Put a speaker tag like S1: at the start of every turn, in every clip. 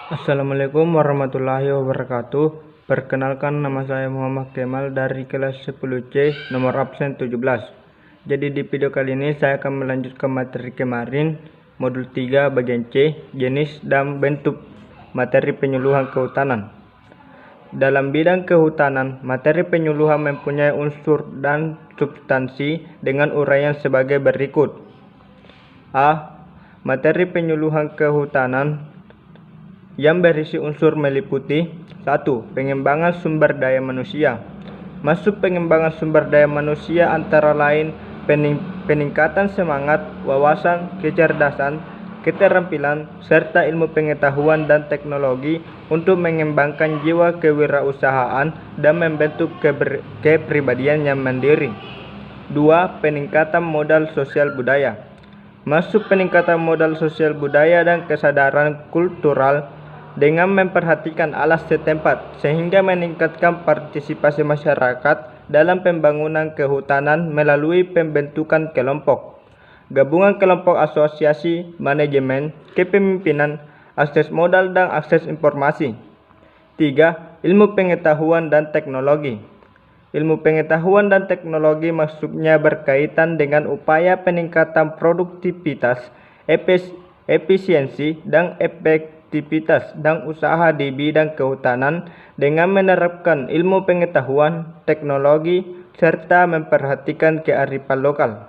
S1: Assalamualaikum warahmatullahi wabarakatuh. Perkenalkan, nama saya Muhammad Kemal dari kelas 10C, nomor absen 17. Jadi di video kali ini saya akan melanjutkan materi kemarin, modul 3 bagian C, jenis dan bentuk materi penyuluhan kehutanan. Dalam bidang kehutanan, materi penyuluhan mempunyai unsur dan substansi dengan uraian sebagai berikut. A. Materi penyuluhan kehutanan yang berisi unsur meliputi 1. Pengembangan sumber daya manusia. Masuk pengembangan sumber daya manusia antara lain peningkatan semangat, wawasan, kecerdasan, keterampilan, serta ilmu pengetahuan dan teknologi untuk mengembangkan jiwa kewirausahaan dan membentuk kepribadian yang mandiri. 2. Peningkatan modal sosial budaya. Masuk peningkatan modal sosial budaya dan kesadaran kultural dengan memperhatikan alas setempat sehingga meningkatkan partisipasi masyarakat dalam pembangunan kehutanan melalui pembentukan kelompok, gabungan kelompok, asosiasi, manajemen, kepemimpinan, akses modal dan akses informasi. 3. Ilmu pengetahuan dan teknologi. Ilmu pengetahuan dan teknologi maksudnya berkaitan dengan upaya peningkatan produktivitas, efisiensi, dan efektivitas dan usaha di bidang kehutanan dengan menerapkan ilmu pengetahuan, teknologi, serta memperhatikan kearifan lokal.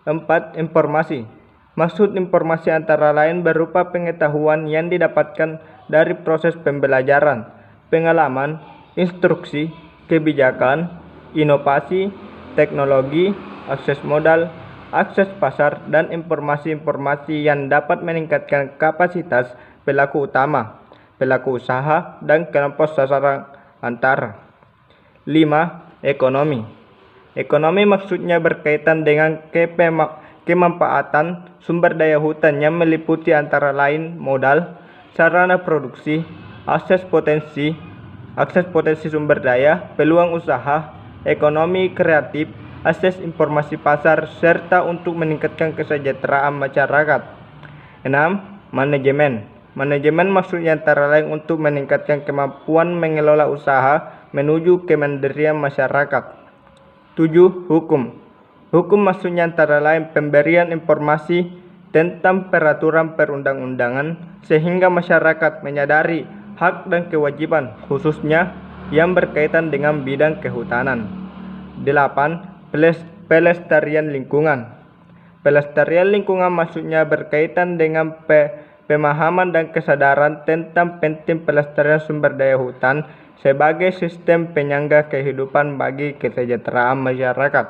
S1: 4. Informasi. Maksud informasi antara lain berupa pengetahuan yang didapatkan dari proses pembelajaran, pengalaman, instruksi, kebijakan, inovasi, teknologi, akses modal, akses pasar, dan informasi-informasi yang dapat meningkatkan kapasitas pelaku utama, pelaku usaha, dan kelompok sasaran antara. 5. Ekonomi. Ekonomi maksudnya berkaitan dengan kemanfaatan sumber daya hutan yang meliputi antara lain modal, sarana produksi, akses potensi sumber daya, peluang usaha, ekonomi kreatif, akses informasi pasar, serta untuk meningkatkan kesejahteraan masyarakat. 6. Manajemen. Manajemen maksudnya antara lain untuk meningkatkan kemampuan mengelola usaha menuju kemandirian masyarakat. 7. Hukum. Hukum maksudnya antara lain pemberian informasi tentang peraturan perundang-undangan sehingga masyarakat menyadari hak dan kewajiban khususnya yang berkaitan dengan bidang kehutanan. 8. Pelestarian lingkungan. Pelestarian lingkungan maksudnya berkaitan dengan pemahaman dan kesadaran tentang penting pelestarian sumber daya hutan sebagai sistem penyangga kehidupan bagi kesejahteraan masyarakat.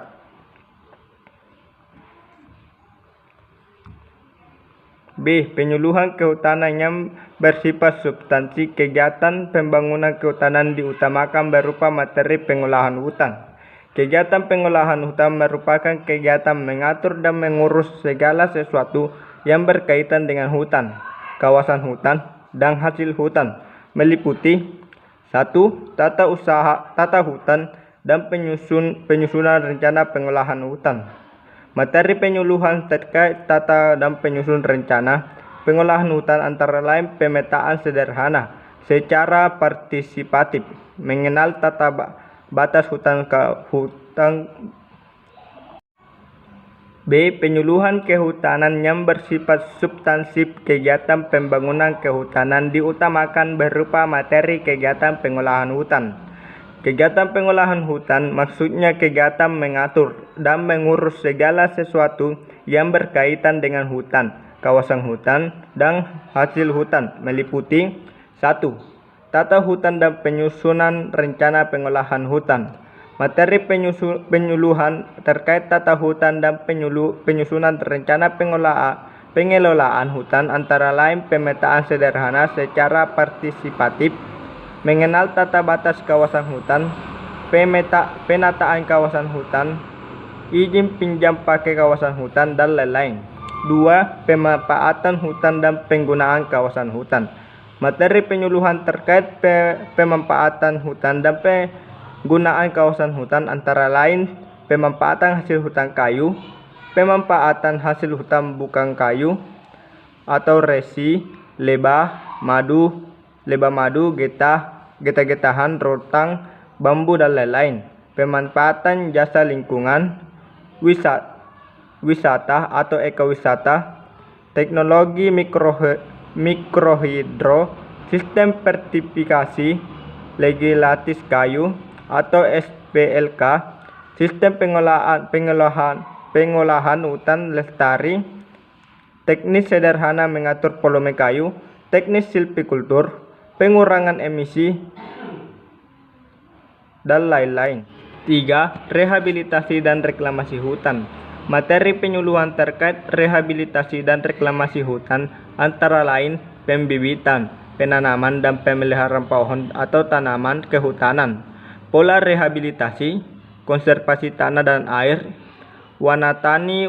S1: B. Penyuluhan kehutanan yang bersifat substansi. Kegiatan pembangunan kehutanan diutamakan berupa materi pengolahan hutan. Kegiatan pengolahan hutan merupakan kegiatan mengatur dan mengurus segala sesuatu yang berkaitan dengan hutan, kawasan hutan, dan hasil hutan, meliputi 1. Tata hutan dan penyusunan rencana pengolahan hutan. Materi penyuluhan terkait tata dan penyusun rencana pengolahan hutan antara lain pemetaan sederhana secara partisipatif, mengenal tata batas hutan. B. Penyuluhan kehutanan yang bersifat substansif. Kegiatan pembangunan kehutanan diutamakan berupa materi kegiatan pengolahan hutan. Kegiatan pengolahan hutan maksudnya kegiatan mengatur dan mengurus segala sesuatu yang berkaitan dengan hutan, kawasan hutan, dan hasil hutan, meliputi 1. Tata hutan dan penyusunan rencana pengolahan hutan. Materi penyuluhan terkait tata hutan dan penyusunan rencana pengelolaan hutan antara lain pemetaan sederhana secara partisipatif, mengenal tata batas kawasan hutan, penataan kawasan hutan, izin pinjam pakai kawasan hutan, dan lain-lain. 2. Pemanfaatan hutan dan penggunaan kawasan hutan. Materi penyuluhan terkait pemanfaatan hutan dan penggunaan kawasan hutan antara lain pemanfaatan hasil hutan kayu, pemanfaatan hasil hutan bukan kayu atau resi, lebah, madu, lebah madu, getah-getahan, rotang, bambu, dan lain-lain. Pemanfaatan jasa lingkungan, wisata atau ekowisata, teknologi mikrohidro, sistem sertifikasi legislatif kayu atau SPLK, sistem pengolahan hutan lestari, teknis sederhana mengatur volume kayu, teknis silvikultur, pengurangan emisi, dan lain-lain. 3. Rehabilitasi dan reklamasi hutan. Materi penyuluhan terkait rehabilitasi dan reklamasi hutan antara lain pembibitan, penanaman, dan pemeliharaan pohon atau tanaman kehutanan, pola rehabilitasi, konservasi tanah dan air, wana tani,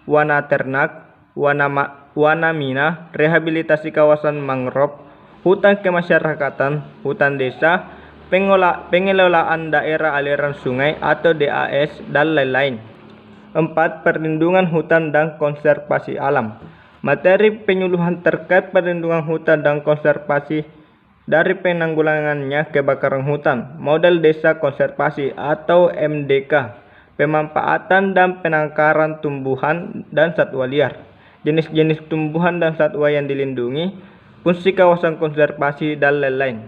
S1: wana ternak, wana mina, rehabilitasi kawasan mangrove, hutan kemasyarakatan, hutan desa, pengelolaan daerah aliran sungai atau DAS, dan lain-lain. 4. Perlindungan hutan dan konservasi alam. Materi penyuluhan terkait perlindungan hutan dan konservasi dari penanggulangannya kebakaran hutan, model desa konservasi atau MDK, pemanfaatan dan penangkaran tumbuhan dan satwa liar, jenis-jenis tumbuhan dan satwa yang dilindungi, fungsi kawasan konservasi, dan lain-lain.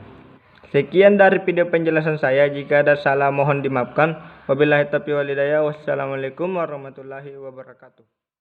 S1: Sekian dari video penjelasan saya. Jika ada salah mohon dimaafkan. Wabillahi taufiq wal hidayah. Wassalamualaikum warahmatullahi wabarakatuh.